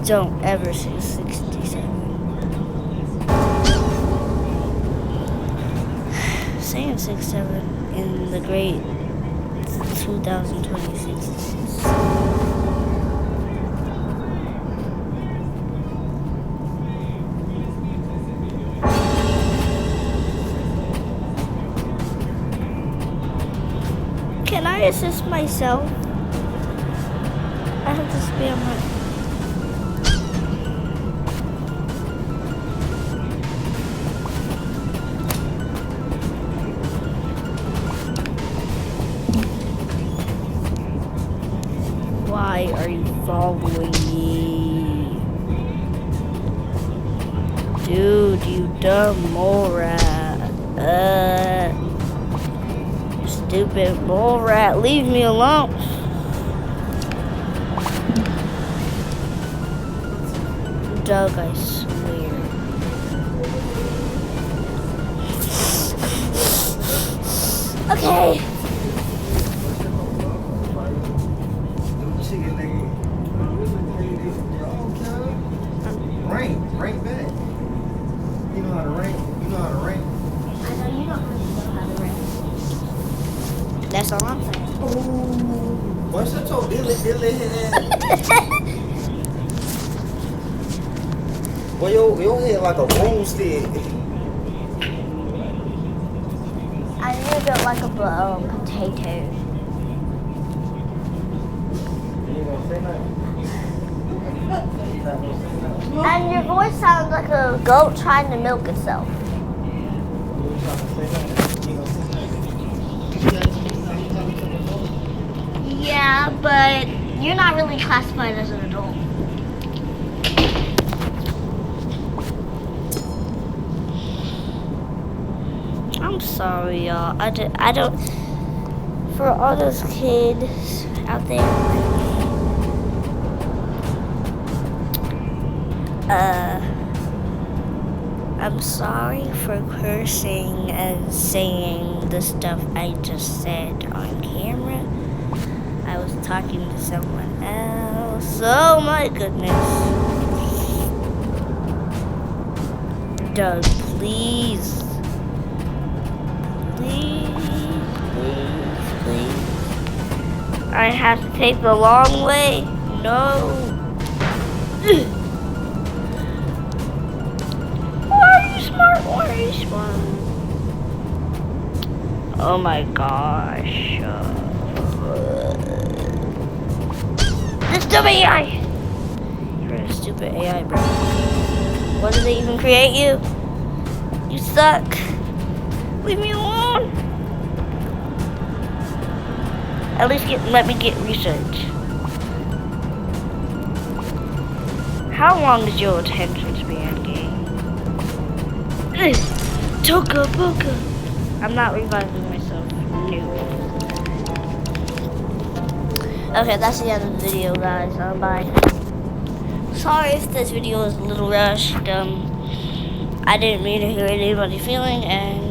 Don't ever say 67. Saying 67 in the great 2026. Can I assist myself? I have to spam my... Why are you following me? Dude, you dumb mole rat. Stupid mole rat, leave me alone. Doug, I swear. Okay. Rank back. You know how to rank. You know how to rank. I know you don't really know how to rank. That's all I'm saying. Ooh. What's your toe? Dilly head. Well, your head like a broomstick. I need to build like a potato. You gonna say nothing? And your voice sounds like a goat trying to milk itself. Yeah, but you're not really classified as an adult. I'm sorry, y'all. I don't. For all those kids out there. I'm sorry for cursing and saying the stuff I just said on camera. I was talking to someone else. Oh my goodness. Doug, please. Please. I have to take the long way. No. Why are you smart? Oh my gosh. The stupid AI! You're a stupid AI, bro. What did they even create you? You suck. Leave me alone. At least let me get research. How long is your attention span, game? Toka Boka. I'm not reviving myself. No. Okay, that's the end of the video, guys. Bye. Sorry if this video was a little rushed. I didn't mean to hurt anybody's feeling, and